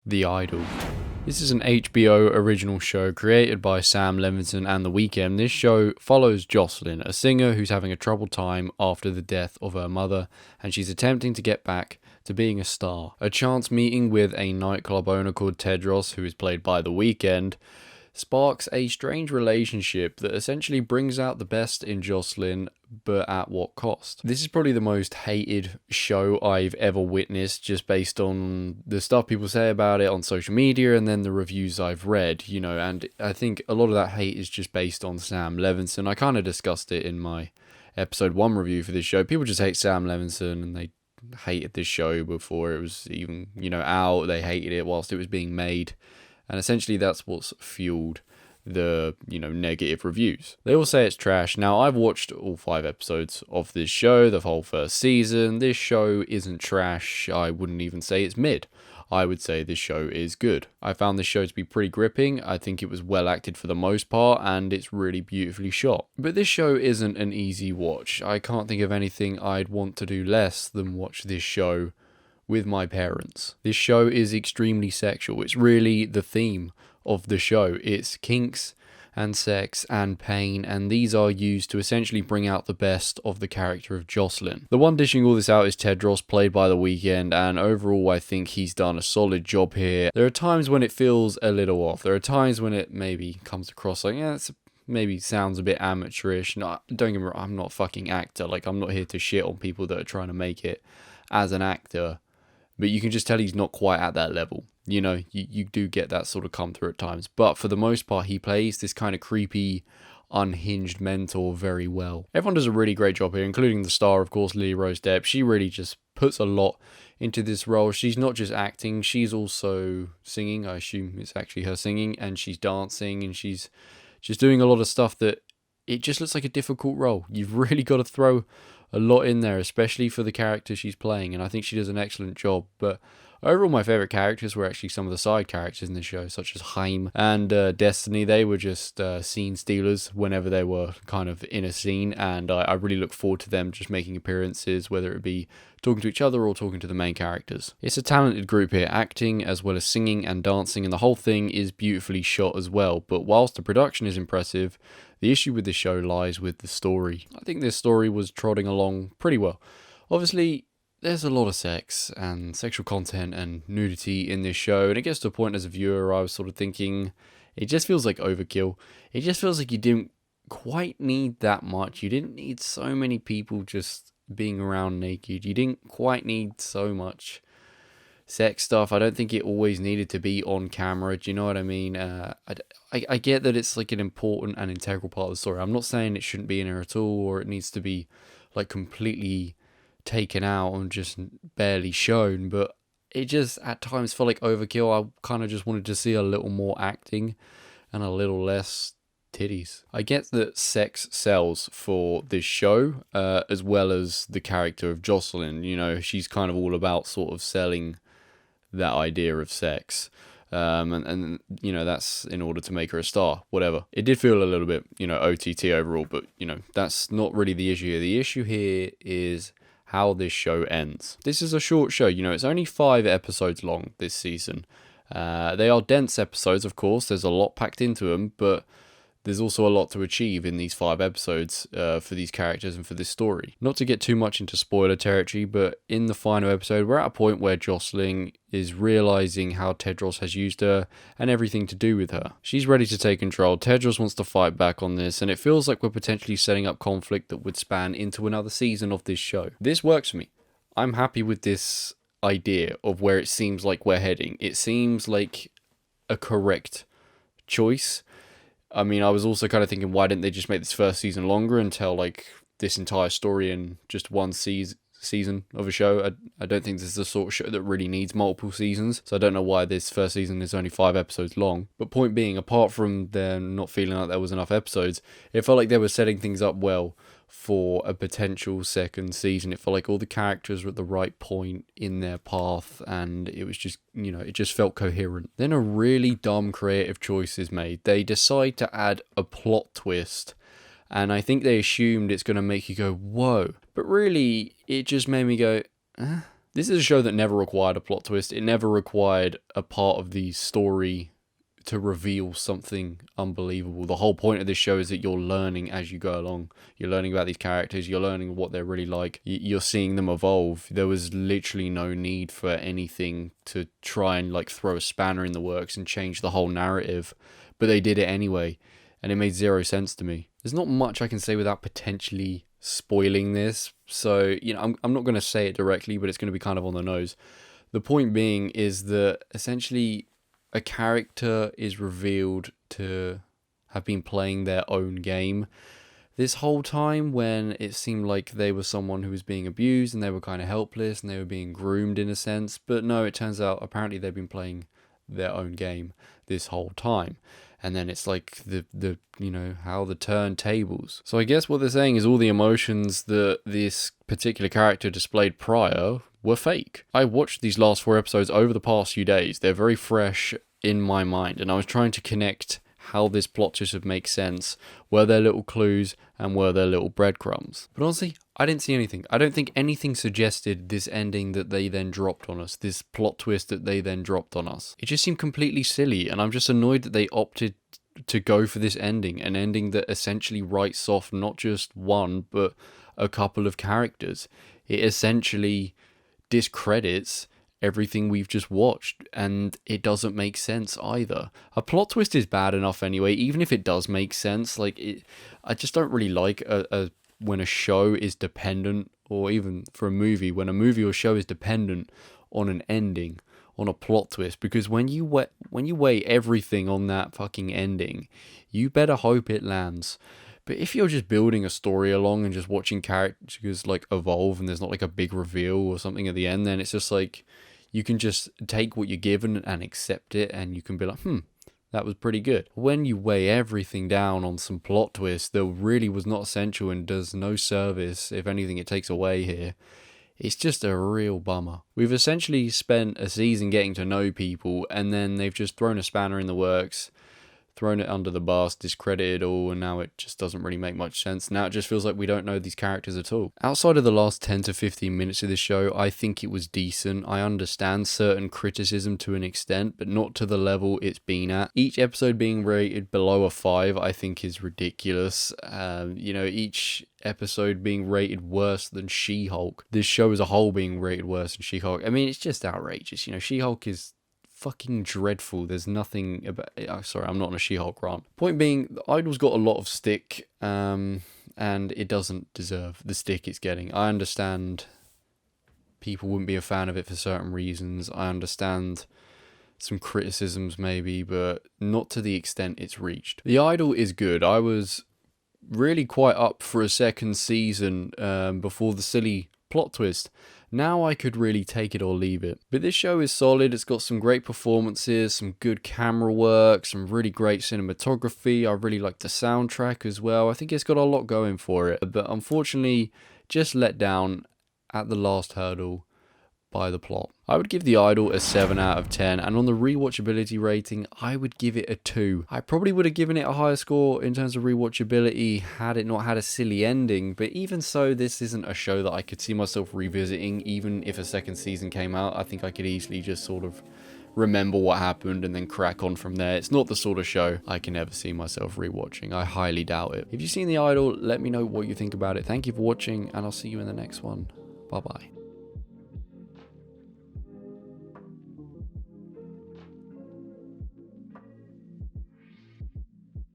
The Idol. This is an HBO original show created by Sam Levinson and The Weeknd. This show follows Jocelyn, a singer who's having a troubled time after the death of her mother, and she's attempting to get back to being a star. A chance meeting with a nightclub owner called Tedros, who is played by The Weeknd, sparks a strange relationship that essentially brings out the best in Jocelyn, but at what cost? This is probably the most hated show I've ever witnessed, just based on the stuff people say about it on social media and then the reviews I've read, and I think a lot of that hate is just based on Sam Levinson. I kind of discussed it in my episode 1 review for this show. People just hate Sam Levinson, and they hated this show before it was even, out. They hated it whilst it was being made. And essentially that's what's fueled the, negative reviews. They all say it's trash. Now, I've watched all 5 episodes of this show, the whole first season. This show isn't trash. I wouldn't even say it's mid. I would say this show is good. I found this show to be pretty gripping. I think it was well acted for the most part, and it's really beautifully shot. But this show isn't an easy watch. I can't think of anything I'd want to do less than watch this show with my parents. This show is extremely sexual. It's really the theme of the show. It's kinks and sex and pain, and these are used to essentially bring out the best of the character of Jocelyn. The one dishing all this out is Tedros, played by The Weeknd, and overall I think he's done a solid job here. There are times when it feels a little off. There are times when it maybe comes across like, it's maybe sounds a bit amateurish. No, don't get me wrong, I'm not a fucking actor. I'm not here to shit on people that are trying to make it as an actor. But you can just tell he's not quite at that level. You do get that sort of come through at times. But for the most part, he plays this kind of creepy, unhinged mentor very well. Everyone does a really great job here, including the star, of course, Lily Rose Depp. She really just puts a lot into this role. She's not just acting, she's also singing. I assume it's actually her singing, and she's dancing, and she's just doing a lot of stuff that it just looks like a difficult role. You've really got to throw a lot in there, especially for the character she's playing, and I think she does an excellent job. But overall, my favourite characters were actually some of the side characters in the show, such as Haim and Destiny. They were just scene stealers whenever they were kind of in a scene, and I really look forward to them just making appearances, whether it be talking to each other or talking to the main characters. It's a talented group here, acting as well as singing and dancing, and the whole thing is beautifully shot as well. But whilst the production is impressive, the issue with the show lies with the story. I think this story was trotting along pretty well. Obviously, there's a lot of sex and sexual content and nudity in this show, and it gets to a point as a viewer I was sort of thinking, it just feels like overkill. It just feels like you didn't quite need that much. You didn't need so many people just being around naked. You didn't quite need so much sex stuff. I don't think it always needed to be on camera. Do you know what I mean? I get that it's like an important and integral part of the story. I'm not saying it shouldn't be in there at all, or it needs to be like completely taken out and just barely shown, but it just at times felt like overkill. I kind of just wanted to see a little more acting and a little less titties. I get that sex sells for this show, as well as the character of Jocelyn. She's kind of all about sort of selling that idea of sex. And that's in order to make her a star, whatever. It did feel a little bit, OTT overall, but, that's not really the issue here. The issue here is how this show ends. This is a short show, it's only 5 episodes long this season. They are dense episodes, of course. There's a lot packed into them, but there's also a lot to achieve in these 5 episodes for these characters and for this story. Not to get too much into spoiler territory, but in the final episode, we're at a point where Jocelyn is realizing how Tedros has used her and everything to do with her. She's ready to take control. Tedros wants to fight back on this, and it feels like we're potentially setting up conflict that would span into another season of this show. This works for me. I'm happy with this idea of where it seems like we're heading. It seems like a correct choice. I mean, I was also kind of thinking, why didn't they just make this first season longer and tell, this entire story in just one season of a show? I don't think this is the sort of show that really needs multiple seasons, so I don't know why this first season is only 5 episodes long. But point being, apart from them not feeling like there was enough episodes, it felt like they were setting things up well for a potential second season. It felt like all the characters were at the right point in their path, and it was just, it just felt coherent. Then a really dumb creative choice is made. They decide to add a plot twist, and I think they assumed it's going to make you go, whoa. But really, it just made me go, This is a show that never required a plot twist. It never required a part of the story to reveal something unbelievable. The whole point of this show is that you're learning as you go along. You're learning about these characters. You're learning what they're really like. You're seeing them evolve. There was literally no need for anything to try and like throw a spanner in the works and change the whole narrative. But they did it anyway. And it made zero sense to me. There's not much I can say without potentially spoiling this. So, I'm not going to say it directly, but it's going to be kind of on the nose. The point being is that essentially a character is revealed to have been playing their own game this whole time, when it seemed like they were someone who was being abused and they were kind of helpless and they were being groomed in a sense. But no, it turns out apparently they've been playing their own game this whole time. And then it's like the how the turntables. So I guess what they're saying is all the emotions that this particular character displayed prior were fake. I watched these last 4 episodes over the past few days. They're very fresh in my mind, and I was trying to connect how this plot twist would make sense. Were there little clues and were there little breadcrumbs? But honestly, I didn't see anything. I don't think anything suggested this ending that they then dropped on us, this plot twist that they then dropped on us. It just seemed completely silly, and I'm just annoyed that they opted to go for this ending, an ending that essentially writes off not just one, but a couple of characters. It essentially discredits everything we've just watched, and it doesn't make sense either. A plot twist is bad enough anyway, even if it does make sense. I just don't really like when a show is dependent, or even for a movie, when a movie or show is dependent on an ending, on a plot twist, because when you weigh everything on that fucking ending, you better hope it lands. But if you're just building a story along and just watching characters like evolve and there's not like a big reveal or something at the end, then it's just like you can just take what you're given and accept it, and you can be like, that was pretty good. When you weigh everything down on some plot twist that really was not essential and does no service, if anything it takes away here, it's just a real bummer. We've essentially spent a season getting to know people, and then they've just thrown a spanner in the works, thrown it under the bus, discredited all, and now it just doesn't really make much sense. Now it just feels like we don't know these characters at all. Outside of the last 10 to 15 minutes of this show, I think it was decent. I understand certain criticism to an extent, but not to the level it's been at. Each episode being rated below a 5, I think is ridiculous. Each episode being rated worse than She-Hulk. This show as a whole being rated worse than She-Hulk. I mean, it's just outrageous. She-Hulk is fucking dreadful. There's nothing about sorry, I'm not on a She-Hulk rant. Point being, the Idol's got a lot of stick, and it doesn't deserve the stick it's getting. I understand people wouldn't be a fan of it for certain reasons. I understand some criticisms maybe, but not to the extent it's reached. The Idol is good. I was really quite up for a second season before the silly plot twist. Now I could really take it or leave it. But this show is solid. It's got some great performances, some good camera work, some really great cinematography. I really like the soundtrack as well. I think it's got a lot going for it. But unfortunately, just let down at the last hurdle by the plot. I would give The Idol a 7 out of 10, and on the rewatchability rating, I would give it a 2. I probably would have given it a higher score in terms of rewatchability had it not had a silly ending, but even so, this isn't a show that I could see myself revisiting. Even if a second season came out, I think I could easily just sort of remember what happened and then crack on from there. It's not the sort of show I can ever see myself rewatching. I highly doubt it. If you've seen The Idol, let me know what you think about it. Thank you for watching, and I'll see you in the next one. Bye bye.